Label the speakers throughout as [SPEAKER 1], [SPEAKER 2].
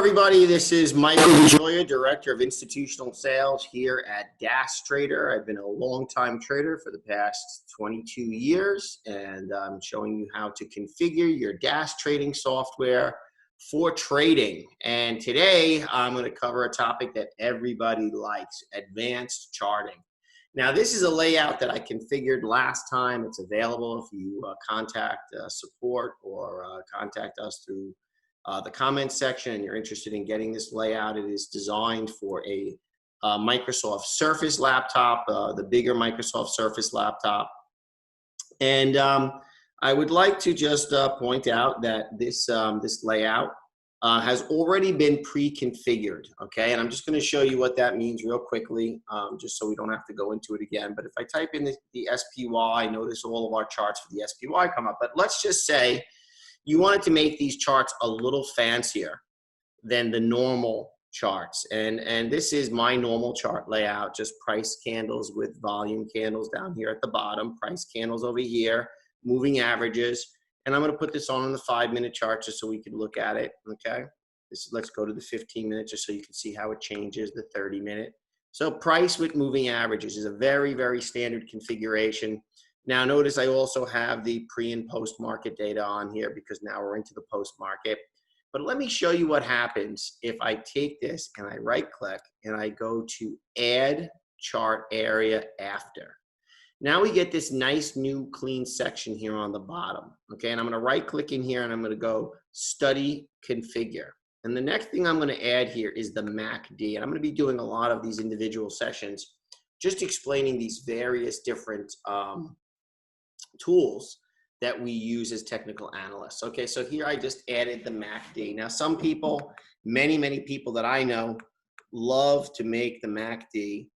[SPEAKER 1] everybody. This is J DiGioia, Director of Institutional Sales here at DAS Trader. I've been a long-time trader for the past 22 years, and I'm showing you how to configure your DAS trading software for trading. And today, I'm going to cover a topic that everybody likes, advanced charting. Now, this is a layout that I configured last time. It's available if you contact support or contact us through the comments section and you're interested in getting this layout. It is designed for a Microsoft Surface laptop, the bigger Microsoft Surface laptop. And I would like to just point out that this layout has already been pre-configured, okay? And I'm just going to show you what that means real quickly, just so we don't have to go into it again. But if I type in the SPY, notice all of our charts for the SPY come up. But let's just say you wanted to make these charts a little fancier than the normal charts. And this is my normal chart layout, just price candles with volume candles down here at the bottom, price candles over here, moving averages. And I'm going to put this on the 5-minute chart just so we can look at it, okay? Let's go to the 15-minute just so you can see how it changes, the 30-minute. So price with moving averages is a very, very standard configuration. Now notice I also have the pre and post market data on here because now we're into the post market. But let me show you what happens if I take this and I right click and I go to add chart area after. Now we get this nice new clean section here on the bottom. Okay, and I'm going to right click in here and I'm going to go study configure. And the next thing I'm going to add here is the MACD. And I'm going to be doing a lot of these individual sessions just explaining these various different tools that we use as technical analysts. Okay, so here I just added the MACD. Now some people, many people that I know love to make the MACD,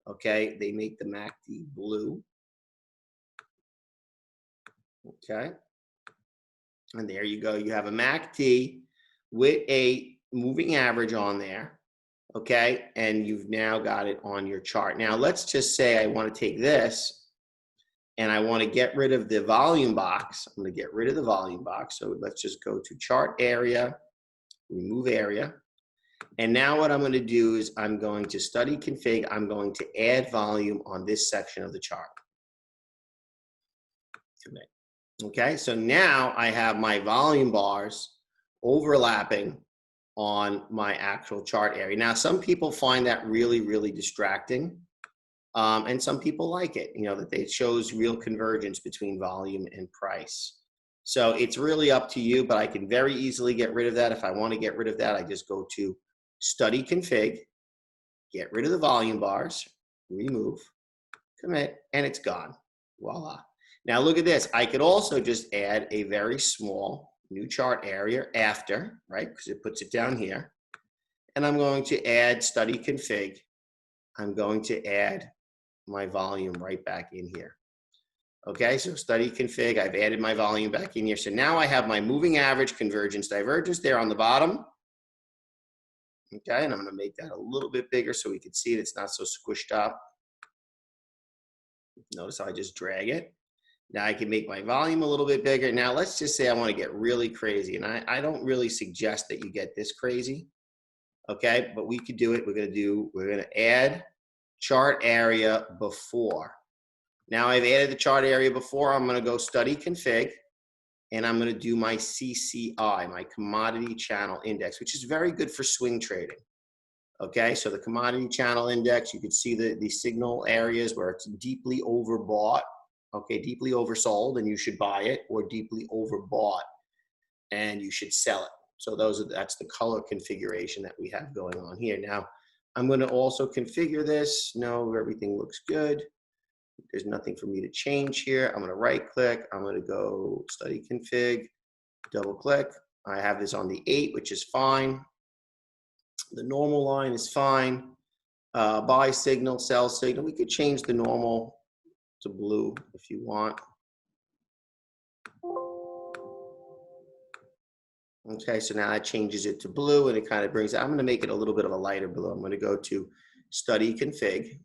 [SPEAKER 1] okay, they make the MACD blue. Okay, and there you go, you have a MACD with a moving average on there, okay, and you've now got it on your chart. Now let's just say I want to take this and I want to get rid of the volume box. I'm going to get rid of the volume box. So let's just go to chart area, remove area. And now what I'm going to do is I'm going to study config. I'm going to add volume on this section of the chart. Okay, so now I have my volume bars overlapping on my actual chart area. Now, some people find that really, really distracting. And some people like it, you know, that it shows real convergence between volume and price. So it's really up to you, but I can very easily get rid of that. If I want to get rid of that, I just go to study config, get rid of the volume bars, remove, commit, and it's gone. Voila. Now look at this. I could also just add a very small new chart area after, right? Because it puts it down here. And I'm going to add study config. I'm going to add my volume right back in here. Okay, so study config, I've added my volume back in here. So now I have my moving average convergence divergence there on the bottom. Okay, and I'm going to make that a little bit bigger so we can see it. It's not so squished up. Notice how I just drag it. Now I can make my volume a little bit bigger. Now let's just say I want to get really crazy, and I don't really suggest that you get this crazy. Okay, but we could do it. We're going to add chart area before. Now I've added the chart area before. I'm going to go study config, and I'm going to do my CCI, my commodity channel index, which is very good for swing trading. Okay, so the commodity channel index, you can see the signal areas where it's deeply overbought, okay, deeply oversold, and you should buy it, or deeply overbought, and you should sell it. So that's the color configuration that we have going on here. Now, I'm going to also configure this. No, everything looks good. There's nothing for me to change here. I'm going to right click. I'm going to go study config, double click. I have this on the 8, which is fine. The normal line is fine. Buy signal, sell signal. We could change the normal to blue if you want. Okay, so now it changes it to blue and it kind of brings it. I'm going to make it a little bit of a lighter blue. I'm going to go to study config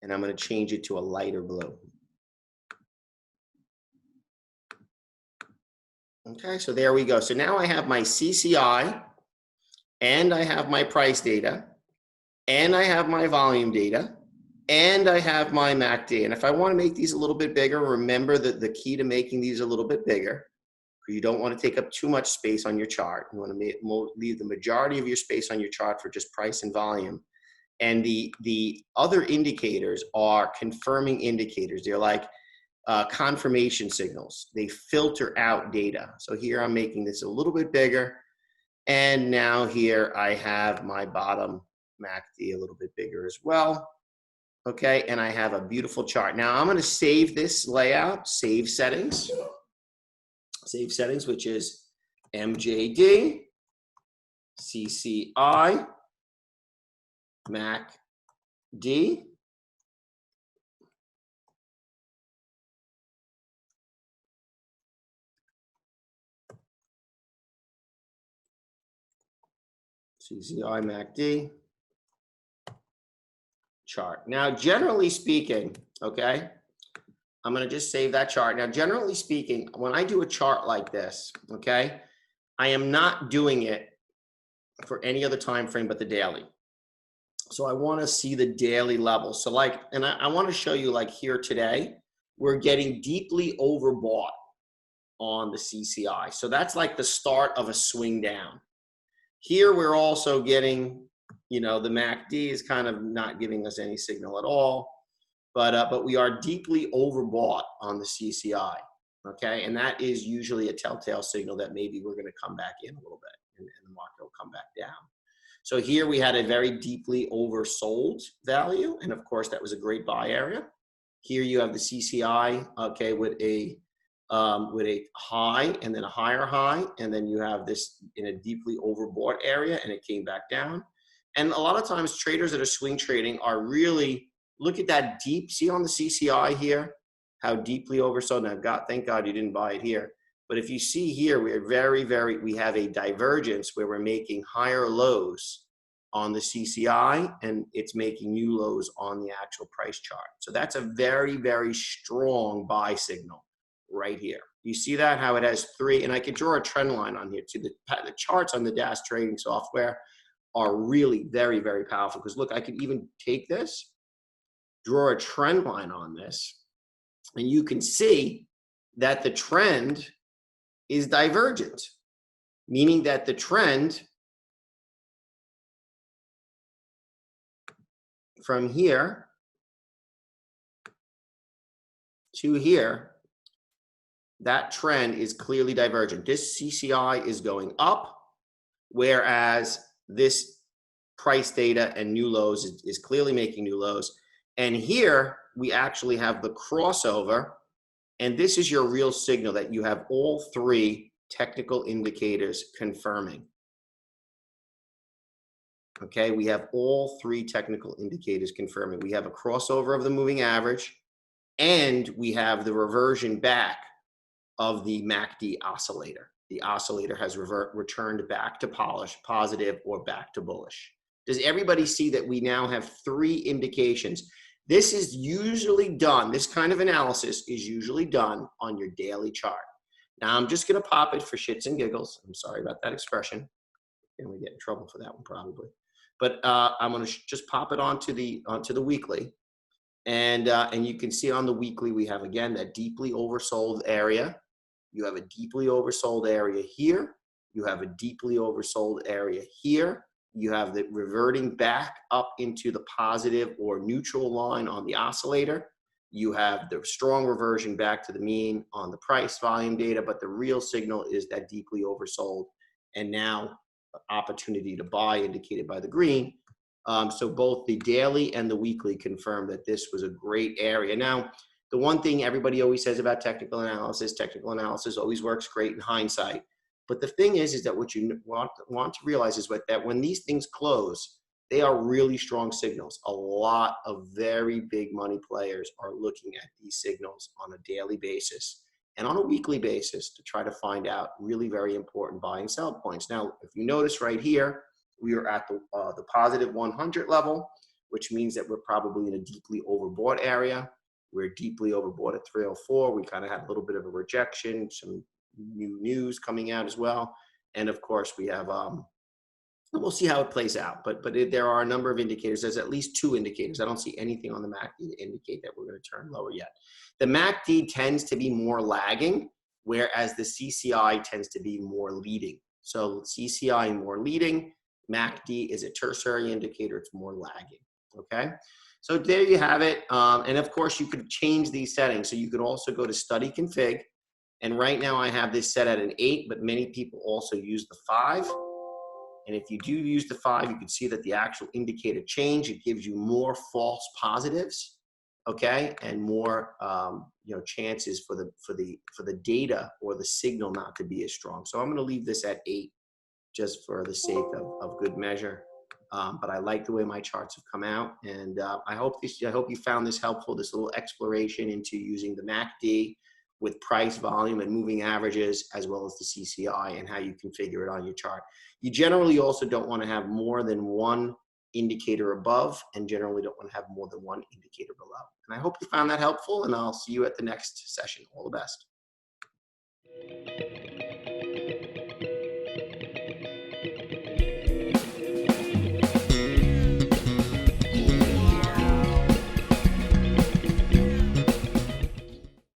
[SPEAKER 1] and I'm going to change it to a lighter blue. Okay, so there we go. So now I have my CCI, and I have my price data, and I have my volume data, and I have my MACD. And if I want to make these a little bit bigger, remember that the key to making these a little bit bigger, you don't want to take up too much space on your chart. You want to leave the majority of your space on your chart for just price and volume. And the other indicators are confirming indicators. They're like confirmation signals. They filter out data. So here I'm making this a little bit bigger. And now here I have my bottom MACD a little bit bigger as well. Okay, and I have a beautiful chart. Now I'm going to save this layout, save settings, which is MJD, CCI, MACD. CCI, MACD, chart. Now, generally speaking, okay, I'm going to just save that chart. Now, generally speaking, when I do a chart like this, okay, I am not doing it for any other time frame but the daily. So I want to see the daily level. So like, and I want to show you like here today, we're getting deeply overbought on the CCI. So that's like the start of a swing down. Here we're also getting, you know, the MACD is kind of not giving us any signal at all, but we are deeply overbought on the CCI, okay? And that is usually a telltale signal that maybe we're going to come back in a little bit and the market will come back down. So here we had a very deeply oversold value, and of course that was a great buy area. Here you have the CCI, okay, with a high and then a higher high, and then you have this in a deeply overbought area, and it came back down. And a lot of times traders that are swing trading are really, look at that deep, see on the CCI here, how deeply oversold. Now, thank God you didn't buy it here. But if you see here, we're we have a divergence where we're making higher lows on the CCI, and it's making new lows on the actual price chart. So that's a very, very strong buy signal right here. You see that, how it has three, and I could draw a trend line on here too. The charts on the DAS trading software are really very, very powerful, because look, I could even take this, draw a trend line on this, and you can see that the trend is divergent, meaning that the trend from here to here, that trend is clearly divergent. This CCI is going up, whereas this price data and new lows is clearly making new lows. And here we actually have the crossover, and this is your real signal that you have all three technical indicators confirming. Okay, we have all three technical indicators confirming. We have a crossover of the moving average, and we have the reversion back of the MACD oscillator. The oscillator has returned back to positive or back to bullish. Does everybody see that we now have three indications? This is usually done, this kind of analysis is usually done on your daily chart. Now I'm just gonna pop it for shits and giggles. I'm sorry about that expression. And we get in trouble for that one probably. But I'm gonna just pop it onto the weekly. And you can see on the weekly, we have again, that deeply oversold area. You have a deeply oversold area here. You have a deeply oversold area here. You have the reverting back up into the positive or neutral line on the oscillator. You have the strong reversion back to the mean on the price volume data, but the real signal is that deeply oversold. And now opportunity to buy indicated by the green. So both the daily and the weekly confirm that this was a great area. Now, the one thing everybody always says about technical analysis always works great in hindsight. But the thing is that what you want to realize is that when these things close, they are really strong signals. A lot of very big money players are looking at these signals on a daily basis and on a weekly basis to try to find out really very important buy and sell points. Now, if you notice right here, we are at the positive 100 level, which means that we're probably in a deeply overbought area. We're deeply overbought at 304. We kind of had a little bit of a rejection, some new news coming out as well. And of course, we have, we'll see how it plays out. But there are a number of indicators. There's at least 2 indicators. I don't see anything on the MACD to indicate that we're going to turn lower yet. The MACD tends to be more lagging, whereas the CCI tends to be more leading. So CCI more leading, MACD is a tertiary indicator, it's more lagging, okay? So there you have it. And of course, you could change these settings. So you could also go to study config. And right now I have this set at an 8, but many people also use the 5. And if you do use the 5, you can see that the actual indicator change, it gives you more false positives, okay, and more chances for the data or the signal not to be as strong. So I'm going to leave this at 8 just for the sake of good measure. But I like the way my charts have come out, and I hope you found this helpful. This little exploration into using the MACD with price, volume, and moving averages, as well as the CCI and how you configure it on your chart. You generally also don't want to have more than one indicator above, and generally don't want to have more than one indicator below. And I hope you found that helpful, and I'll see you at the next session. All the best.